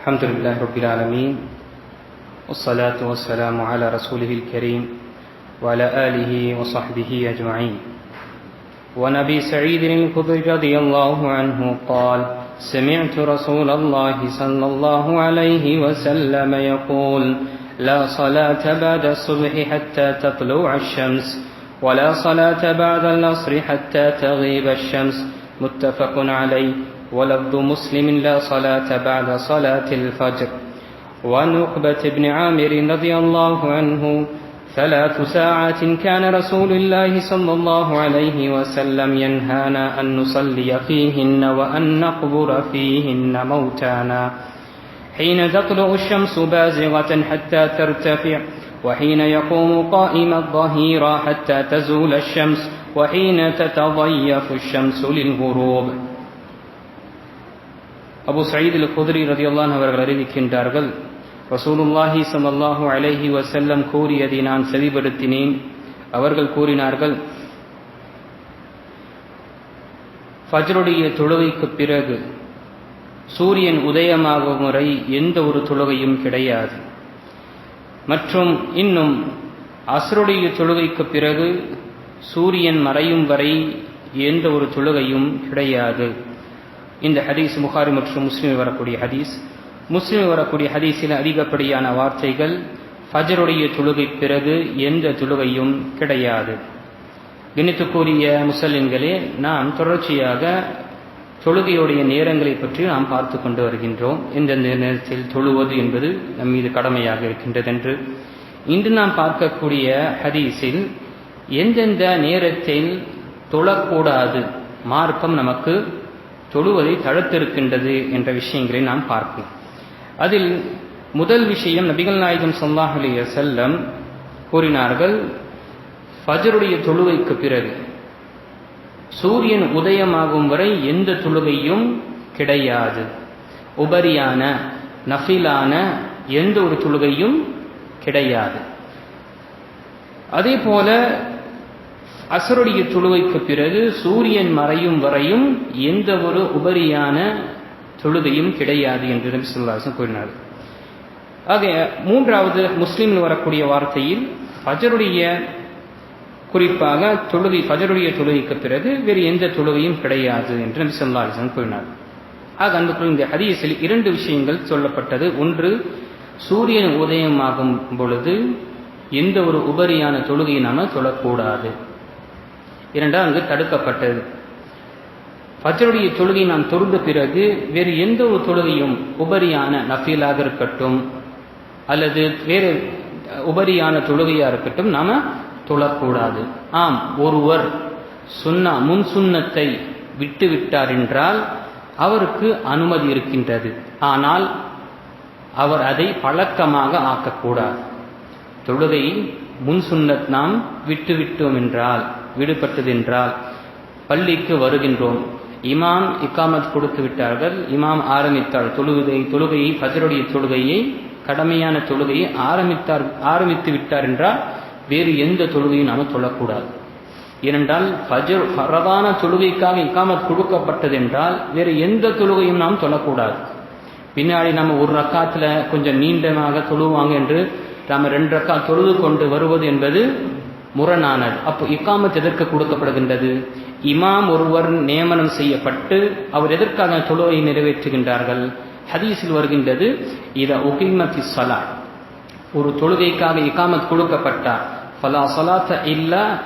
الحمد لله رب العالمين والصلاة والسلام على رسوله الكريم وعلى آله وصحبه أجمعين. وعن أبي سعيد الخدري رضي الله عنه قال: سمعت رسول الله صلى الله عليه وسلم يقول: لا صلاة بعد الصبح حتى تطلع الشمس، ولا صلاة بعد العصر حتى تغيب الشمس. متفق عليه. ولفظ مسلم: لا صلاة بعد صلاة الفجر. وعن عقبة بن عامر رضي الله عنه: 3 ساعات كان رسول الله صلى الله عليه وسلم ينهانا أن نصلي فيهن وأن نقبر فيهن موتانا: حين تطلع الشمس بازغة حتى ترتفع، وحين يقوم قائم الظهيرة حتى تزول الشمس، وحين تتضيف الشمس للغروب. Abu Zayed அல்-குத்ரி ரலியல்லாஹு அன்ஹு அவர்கள் அறிவிக்கின்றார்கள், ரசூலுல்லாஹி ஸல்லல்லாஹு அலைஹி வஸல்லம் கூறியதை நான் செவிப்படுத்தினேன். அவர்கள் கூறினார்கள், ஃபஜ்ருடைய தொழுகைக்கு பிறகு சூரியன் உதயமாகும் வரை எந்த ஒரு தொழுகையும் கிடையாது. மற்றும் இன்னும் அஸ்ருடைய தொழுகைக்கு பிறகு சூரியன் மறையும் வரை எந்த ஒரு தொழுகையும் கிடையாது. இந்த ஹதீஸ் புகாரி மற்றும் முஸ்லிமில் வரக்கூடிய ஹதீஸ். முஸ்லிமில் வரக்கூடிய ஹதீஸில் அதிகப்படியான வார்த்தைகள் ஃபஜ்ருடைய தொழுகை பிறகு எந்த தொழுகையும் கிடையாது. கணித்துக்குரிய முஸ்லிம்களே, நாம் தொடர்ச்சியாக தொழுகையுடைய நேரங்களை பற்றி நாம் பார்த்து கொண்டு வருகின்றோம். எந்தெந்த நேரத்தில் தொழுவது என்பது நம் மீது கடமையாக இருக்கின்றது என்று. இன்று நாம் பார்க்கக்கூடிய ஹதீஸில் எந்தெந்த நேரத்தில் தொழக்கூடாது, மார்க்கம் நமக்கு தொழுவதை தடுத்திருக்கின்றது என்ற விஷயங்களை நாம் பார்ப்போம். அதில் முதல் விஷயம், நபிகள் நாயகம் ஸல்லல்லாஹு அலைஹி வஸல்லம் கூறினார்கள், ஃபஜ்ருடைய தொழுகைக்கு பிறகு சூரியன் உதயமாகும் வரை எந்த தொழுகையும் கிடையாது. உபரியான நஃபிலான எந்த ஒரு தொழுகையும் கிடையாது. அதே போல அஸ்ருடைய தொழுகைக்கு பிறகு சூரியன் மறையும் வரையும் எந்த ஒரு உபரியான தொழுகையும் கிடையாது என்று நபி ஸல்லல்லாஹு அலைஹி வஸல்லம் கூறினார். ஆக மூன்றாவது முஸ்லிமில் வரக்கூடிய வார்த்தையில் ஃபஜ்ருடைய குறிப்பாக தொழுகை, ஃபஜ்ருடைய தொழுகைக்கு பிறகு வேறு எந்த தொழுகையும் கிடையாது என்று நபி ஸல்லல்லாஹு அலைஹி வஸல்லம் கூறினார். ஆக அன்புக்குரிய இந்த ஹதீஸில் 2 விஷயங்கள் சொல்லப்பட்டது. ஒன்று, சூரியன் உதயமாகும் பொழுது எந்த ஒரு உபரியான தொழுகையை நாம தொழக்கூடாது. இரண்டாவது, அங்கு தடுக்கப்பட்டது. ஃபஜ்ருடைய தொழுகை நாம் தொழுத பிறகு வேறு எந்த ஒரு தொழுகையும் உபரியான நஃபீலாக இருக்கட்டும் அல்லது வேறு உபரியான தொழுகையாக இருக்கட்டும் நாம தொழக்கூடாது. ஆம், ஒருவர் முன் சுன்னத்தை விட்டு விட்டார் என்றால் அவருக்கு அனுமதி இருக்கின்றது. ஆனால் அவர் அதை பழக்கமாக ஆக்கக்கூடாது. தொழுகை முன் சுன்னத் நாம் விட்டுவிட்டோம் என்றால், விடுபட்டது என்றால், பள்ளிக்கு வருகின்றோம், இமாம் இக்காமத் கொடுத்து விட்டார்கள், இமாம் ஆரம்பித்தார் தொழுகையை ஃபஜ்ருடைய தொழுகையை, கடமையான தொழுகையை ஆரம்பித்து விட்டார் என்றால் வேறு எந்த தொழுகையும் நாம் தொழக்கூடாது. ஏனென்றால் ஃபரதான தொழுகைக்காக இக்காமத் கொடுக்கப்பட்டது என்றால் வேறு எந்த தொழுகையும் நாம் தொழக்கூடாது. பின்னாடி நம்ம ஒரு ரக்காத்தில் கொஞ்சம் நீண்டமாக தொழுவாங்க என்று நாம் 2 ரக்காத் தொழுது கொண்டு வருவது என்பது முரணானது. அப்போ இக்காமத் எதற்கு கொடுக்கப்படுகின்றது? இமாம் ஒருவர் நியமனம் செய்யப்பட்டு அவர் எதற்காக தொழுகையை நிறைவேற்றுகின்றார்கள்? ஹதீஸில் வருகின்றது, இதா உகிமத்தி ஸலாத், ஒரு தொழுகைக்காக இகாமத் கொடுக்கப்பட்டார், ஃபலா ஸலாத்த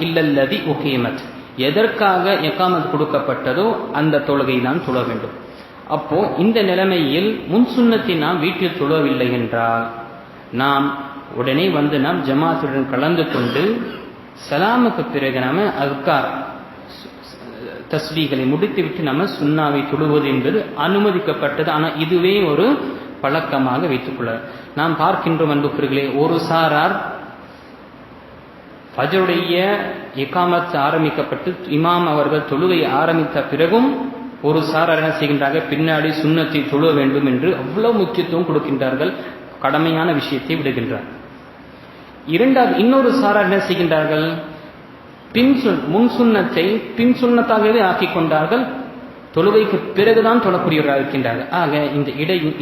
இல்லல்லதி உகிமத், எதற்காக இகாமத் கொடுக்கப்பட்டதோ அந்த தொழுகை நாம் தொழ வேண்டும். அப்போ இந்த நிலைமையில் முன் சுன்னத்தை நாம் வீட்டில் தொழவில்லை என்றால் நாம் உடனே நாம் ஜமாத்துடன் கலந்து கொண்டு சலாமுக்கு பிறகு நாம அஸ்கார் தஸ்பீகளை முடித்துவிட்டு நம்ம சுன்னாவை தொழுவது என்பது அனுமதிக்கப்பட்டது. ஆனால் இதுவே ஒரு பழக்கமாக வைத்துக்கொள்ள நாம் பார்க்கின்றோம். அன்புக்குரியவர்களே, ஒரு சாரார் ஃபஜ்ருடைய இகாமத் ஆரம்பிக்கப்பட்டு இமாம் அவர்கள் தொழுகையை ஆரம்பித்த பிறகும் ஒரு சாரார் என்ன செய்கின்றார்கள், பின்னாடி சுன்னத்தை தொழ வேண்டும் என்று அவ்வளவு முக்கியத்துவம் கொடுக்கின்றார்கள், கடமையான விஷயத்தை விடுகின்றார். இன்னொரு சாரார் என்ன செய்கின்றார்கள், முன் சுன்னத்தை பின் சுன்னத்தாகவே ஆக்கிக் கொண்டார்கள். தொழுகைக்கு பிறகுதான் தொழக்கூடியவராக இருக்கின்றார்கள். ஆக இந்த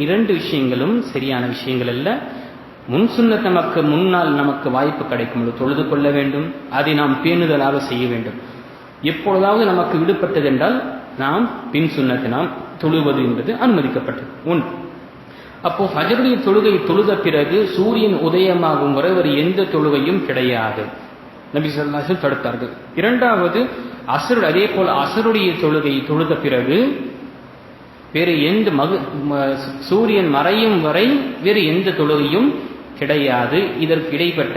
இரண்டு விஷயங்களும் சரியான விஷயங்கள் அல்ல. முன் சுன்னத் நமக்கு முன்னால் நமக்கு வாய்ப்பு கிடைக்கும் தொழுது கொள்ள வேண்டும், அதை நாம் பேணுதலாக செய்ய வேண்டும். எப்பொழுதாவது நமக்கு விடுபட்டது என்றால் நாம் பின் சுன்னத்தை நாம் தொழுவது என்பது அனுமதிக்கப்பட்டது. ஒன்று, அப்போ ஃபஜ்ருடைய தொழுகை தொழுத பிறகு சூரியன் உதயமாகும் வரை ஒரு எந்த தொழுகையும் கிடையாது, நபி ஸல்லல்லாஹு அலைஹி வஸல்லம் தடுத்தார்கள். இரண்டாவது, அதே போல் அஸ்ருடைய தொழுகை தொழுத பிறகு வேறு எந்த சூரியன் மறையும் வரை வேறு எந்த தொழுகையும் கிடையாது. இதற்கு இடைப்பட்ட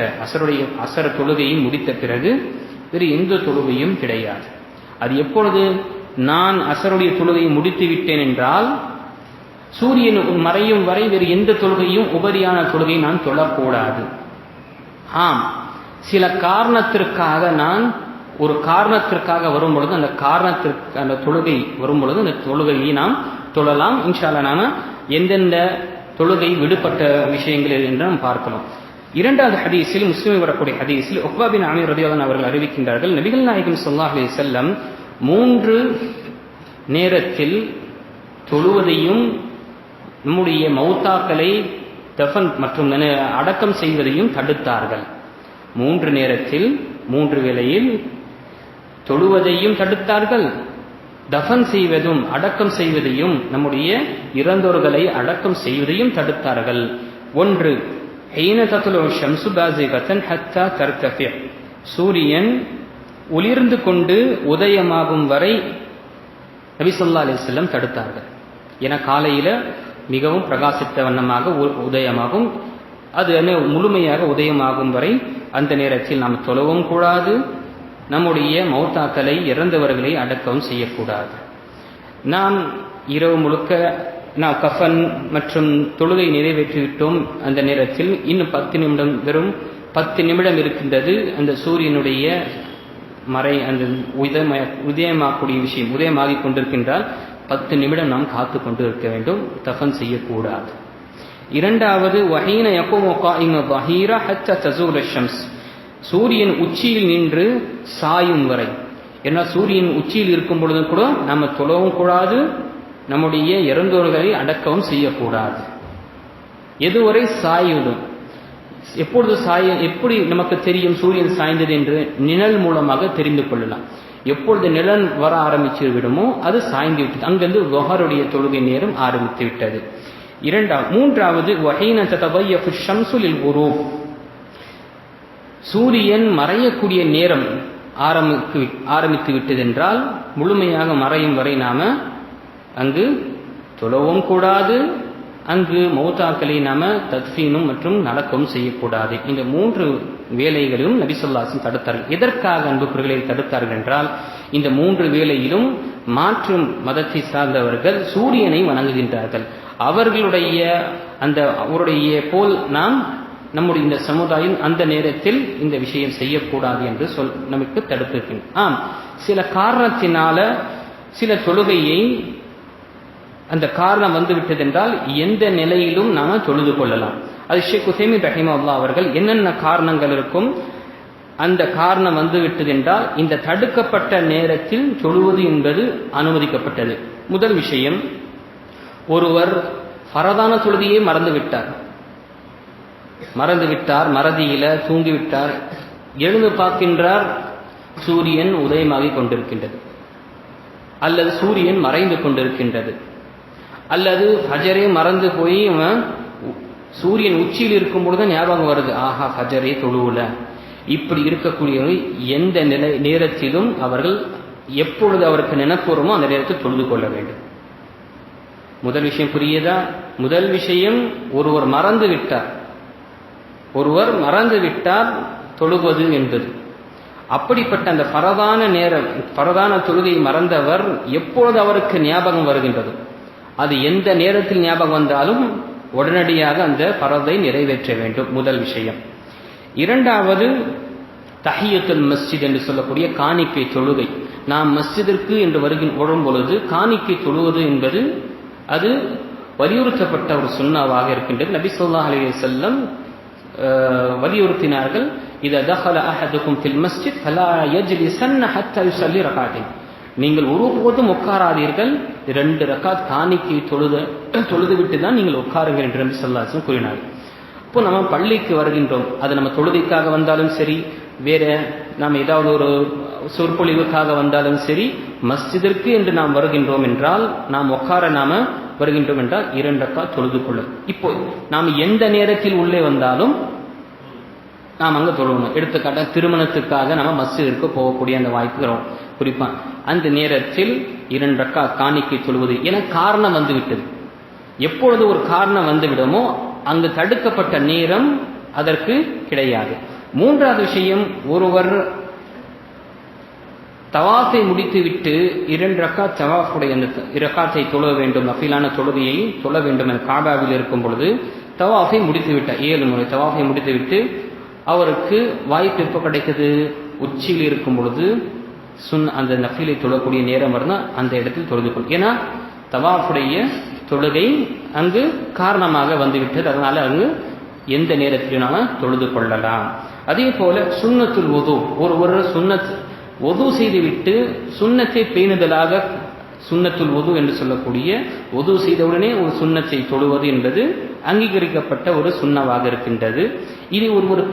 அசர தொழுகையை முடித்த பிறகு வேறு எந்த தொழுகையும் கிடையாது. அது எப்பொழுது? நான் அசருடைய தொழுகையை முடித்து விட்டேன் என்றால் சூரியன் மறையும் வரை வேறு எந்த தொழுகையும் உபரியான தொழுகையை நான் தொழக்கூடாது. ஆம், சில காரணத்திற்காக நான் ஒரு காரணத்திற்காக வரும் பொழுது அந்த தொழுகை வரும் பொழுது அந்த தொழுகையை நாம் தொழலாம். இன்ஷா அல்லாஹ் நாம எந்தெந்த தொழுகை விடுபட்ட விஷயங்கள் என்று நாம் பார்க்கலாம். இரண்டாவது ஹதீஸில், முஸ்லிமில் வரக்கூடிய ஹதீஸில் உக்பா பின் ஆமீர் ரலியல்லாஹு அன்ஹு அவர்கள் அறிவிக்கின்றார்கள், நபிகள் நாயகம் ஸல்லல்லாஹு அலைஹி வஸல்லம் 3 நேரத்தில் தொழுவதையும் நம்முடைய மௌத்தாக்களை தஃபன் மற்றும் அடக்கம் செய்வதையும் தடுத்தார்கள். 3 நேரத்தில் 3 வேளையில் தொழுவதையும் தடுத்தார்கள், தஃபன் செய்வதும் அடக்கம் செய்வதையும் நம்முடைய இறந்தோர்களை அடக்கம் செய்வதையும் தடுத்தார்கள். ஒன்று, ஹீன தத்லு ஷம்ஸு பாஸிகத்தன் ஹத்தா தர்தஃபி, சூரியன் ஒளிர்ந்து கொண்டு உதயமாகும் வரை நபி ஸல்லல்லாஹு அலைஹி வஸல்லம் தடுத்தார்கள். என காலையில மிகவும் பிரகாசித்த வண்ணமாக உதயமாகும், அது முழுமையாக உதயமாகும் வரை அந்த நேரத்தில் நாம் தொழவும் கூடாது, நம்முடைய மௌத்தாக்களை இறந்தவர்களை அடக்கவும் செய்யக்கூடாது. நாம் இரவு முழுக்க நாம் கஃபன் மற்றும் தொழுகை நிறைவேற்றிவிட்டோம். அந்த நேரத்தில் இன்னும் 10 நிமிடம், வெறும் 10 நிமிடம் இருக்கின்றது. அந்த சூரியனுடைய அந்த உதயமாகக்கூடிய விஷயம் உதயமாகிக் கொண்டிருக்கின்றால் 10 நிமிடம் நாம் காத்து கொண்டு இருக்க வேண்டும், தஃபன் செய்யக்கூடாது. இரண்டாவது, வஹீன யகூமு காயிமு பஹீரா ஹத்தா தஸூல ஷம்ஸ், சூரியன் உச்சியில் நின்று சாயும் வரை. ஏன்னா சூரியன் உச்சியில் இருக்கும் பொழுது கூட நம்ம தொழவும் கூடாது, நம்முடைய இறந்தோர்களை அடக்கவும் செய்யக்கூடாது. எதுவரை சாயும்? எப்பொழுது எப்படி நமக்கு தெரியும் சூரியன் சாய்ந்தது என்று? நிழல் மூலமாக தெரிந்து கொள்ளலாம். எப்பொழுது நிழல் வர ஆரம்பிச்சு விடுமோ அது சாய்ந்து விட்டது, அங்கிருந்து ظஹருடைய தொழுகை நேரம் ஆரம்பித்து விட்டது. மூன்றாவது, வஹீன ததபய்யஃபு ஷம்ஸு லில் குரூப், சூரியன் மறையக்கூடிய நேரம் ஆரம்பித்து விட்டது என்றால் முழுமையாக மறையும் வரை நாம அங்கு தொழவும் கூடாது, அங்கு மௌத்தாக்களை நாம தத்ஃபீனும் மற்றும் நடக்கவும் செய்யக்கூடாது. இந்த 3 வேளைகளிலும் நபி ஸல்லல்லாஹு அலைஹி வஸல்லம் தடுத்தார்கள். எதற்காக அன்புக்குரியவர்களை தடுத்தார்கள் என்றால், இந்த 3 வேளையிலும் மாற்று மதத்தை சார்ந்தவர்கள் சூரியனை வணங்குகின்றார்கள். அவருடைய போல் நாம் நம்முடைய இந்த சமுதாயம் அந்த நேரத்தில் இந்த விஷயம் செய்யக்கூடாது என்று நமக்கு தடுத்திருக்கின்றன. ஆம், சில காரணத்தினால சில தொழுகையை அந்த காரணம் வந்துவிட்டது என்றால் எந்த நிலையிலும் நாம தொழுது கொள்ளலாம். அது ஷேக் உசைமீன் ரஹிமஹுல்லாஹ் அவர்கள் என்னென்ன காரணங்கள் இருக்கும், அந்த காரணம் வந்துவிட்டது என்றால் இந்த தடுக்கப்பட்ட நேரத்தில் தொழுவது என்பது அனுமதிக்கப்பட்டது. முதல் விஷயம், ஒருவர் ஃபரதான தொழுகையை மறந்துவிட்டார், மறதியில தூங்கிவிட்டார், எழுந்து பார்க்கின்றார் சூரியன் உதயமாகிக் கொண்டிருக்கின்றது, அல்லது சூரியன் மறைந்து கொண்டிருக்கின்றது, அல்லது ஃபஜரே மறந்து போய் சூரியன் உச்சியில் இருக்கும் பொழுது ஞாபகம் வருது, ஆஹா ஃபஜரே தொழுவுல. இப்படி இருக்கக்கூடியவர்கள் எந்த நேரத்திலும் அவர்கள் எப்பொழுது அவருக்கு நினைப்பு வருமோ அந்த நேரத்தில் தொழுது கொள்ள வேண்டும். முதல் விஷயம் புரியுதா? முதல் விஷயம், ஒருவர் மறந்து விட்டார் தொழுவது என்பது. அப்படிப்பட்ட அந்த பரதான தொழுகை மறந்தவர் எப்பொழுது அவருக்கு ஞாபகம் வருகின்றது, அது எந்த நேரத்தில் ஞாபகம் வந்தாலும் உடனடியாக அந்த பரதை நிறைவேற்ற வேண்டும். முதல் விஷயம். இரண்டாவது, தஹியத்துல் மஸ்ஜித் என்று சொல்லக்கூடிய காணிக்கை தொழுகை. நாம் மஸ்ஜிதிற்கு என்று வரும் பொழுது காணிக்கை தொழுவது என்பது அது வலியுறுத்தப்பட்ட ஒரு சுன்னாவாக இருக்கின்றது. நபி ஸல்லல்லாஹு அலைஹி வஸல்லம் வலியுறுத்தினார்கள், இதா தஹல அஹதுக்கும் ஃபில் மஸ்ஜித் ஃபலா யஜ்லிஸன்ன ஹத்தா யுஸல்லி ரகாத்தைன், நீங்கள் ஒருபோதும் உட்காராதீர்கள், 2 ரக்காத் காணிக்கை தொழுது விட்டு தான் நீங்கள் உட்காருங்கள் என்று நபி ஸல்லல்லாஹு அலைஹி வஸல்லம் கூறினார். இப்போ நம்ம பள்ளிக்கு வருகின்றோம், அது நம்ம தொழுகைக்காக வந்தாலும் சரி, வேற நாம் ஏதாவது ஒரு சொற்பொழிவுக்காக வந்தாலும் சரி, மஸ்ஜிதிற்கு என்று நாம் வருகின்றோம் என்றால், நாம் உட்கார நாம வருகின்றோம் என்றால் 2 ரக்காத் தொழுது கொள்ள. இப்போ நாம் எந்த நேரத்தில் உள்ளே வந்தாலும் நாம் அங்கே தொழுவணும். எடுத்துக்காட்டாக திருமணத்துக்காக நம்ம மஸ்ஜிதிற்கு போகக்கூடிய அந்த வாய்ப்பு வரும். குறிப்பா அந்த நேரத்தில் 2 ரக்காத் காணிக்கை தொழுவது என காரணம் வந்துவிட்டது. எப்பொழுது ஒரு காரணம் வந்துவிடுமோ அங்கு தடுக்கப்பட்ட நேரம் அதற்கு கிடையாது. 3வது விஷயம், ஒருவர் தவாஃபை முடித்துவிட்டு 2 ரக்காத் தவாஃபுடைய அந்த ரக்காத்தை தொழ வேண்டும், நஃபிலான தொழுகையை தொழ வேண்டும் என காபாவில் இருக்கும் பொழுது தவாஃபை முடித்துவிட்டார், 7 முறை தவாஃபை முடித்துவிட்டு அவருக்கு வாய்ப்பு எப்போ கிடைக்குது, உச்சியில் இருக்கும் பொழுது அந்த நஃபிலை தொழக்கூடிய நேரம் வரும்னா அந்த இடத்தில் தொழுது கொள். ஏன்னா தவாஃபுடைய தொழுகை அங்கு காரணமாக வந்துவிட்டது, அதனால அங்கு எந்த நேரத்திலும் நாம தொழுது கொள்ளலாம். அதே போல சுன்னத்துல் வுது, ஒரு சுன்னத் வுது செய்துவிட்டு சுன்னத்தை பேணுதலாக, சுன்னத்துல் வுது என்று சொல்லக்கூடிய வுது செய்தவுடனே ஒரு சுன்னத்தை தொழுவது என்பது அங்கீகரிக்கப்பட்ட ஒரு சுன்னவாக இருக்கின்றது. இது ஒரு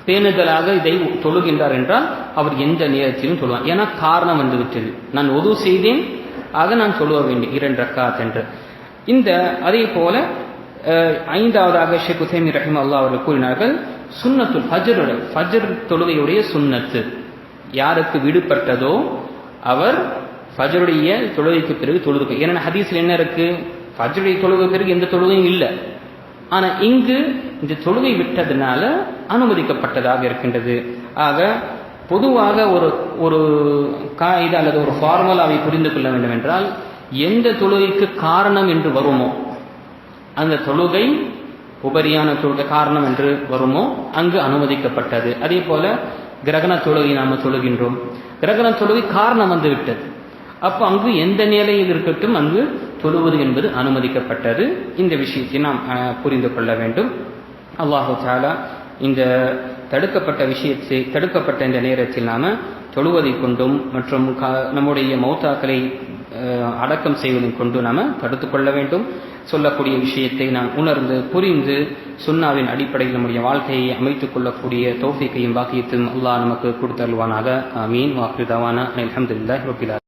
பேணுதலாக இதை தொழுகின்றார் என்றால் அவர் எந்த நேரத்திலும் தொழுவார். ஏன்னா காரணம் வந்துவிட்டது, நான் வுது செய்தேன், ஆக நான் சொல்லுவ வேண்டும் 2 ரக்காத் என்று. அதே போல 5வதாக ஷேக் உதைமீன் ரஹிமஹுல்லாஹ் அவர்கள் கூறினார்கள், சுன்னத்துல் ஃபஜ்ர் தொழுகையுடைய சுன்னத்து யாருக்கு விடுபட்டதோ அவர் ஃபஜ்ருடைய தொழுகைக்கு பிறகு தொழுது. ஏன்னா ஹதீஸில் என்ன இருக்கு, ஃபஜ்ருடைய தொழுகை பிறகு எந்த தொழுகையும் இல்லை, ஆனா இங்கு இந்த தொழுகை விட்டதுனால அனுமதிக்கப்பட்டதாக இருக்கின்றது. ஆக பொதுவாக ஒரு காயிதா அல்லது ஒரு ஃபார்முலாவை புரிந்து கொள்ள வேண்டும் என்றால், எந்த தொழுகைக்கு காரணம் என்று வருமோ அந்த தொழுகை உபரியான தொழுகை காரணம் என்று வருமோ அங்கு அனுமதிக்கப்பட்டது. அதே போல கிரகண தொழுகை நாம தொழுகின்றோம், கிரகண தொழுகை காரணம் வந்து விட்டது, அப்போ அங்கு எந்த நிலையில் இருக்கட்டும் அங்கு தொழுவது என்பது அனுமதிக்கப்பட்டது. இந்த விஷயத்தை நாம் புரிந்து கொள்ள வேண்டும். அல்லாஹு தஆலா இந்த தடுக்கப்பட்ட இந்த நேரத்தில் நாம தொழுவதை கொண்டும் மற்றும் நம்முடைய மௌத்தாக்களை அடக்கம் செய்வதை கொண்டு நாம தடுத்து கொள்ள வேண்டும். சொல்லக்கூடிய விஷயத்தை நாம் உணர்ந்து புரிந்து சுன்னாவின் அடிப்படையில் நம்முடைய வாழ்க்கையை அமைத்துக் கொள்ளக்கூடிய தௌஃபீக்கையும் பாக்கியத்தையும் அல்லாஹ் நமக்கு கொடுத்தருள்வானாக. ஆமீன். வாஹிரு தவானா அல்ஹம்துலில்லாஹி ரப்பில் ஆலமீன்.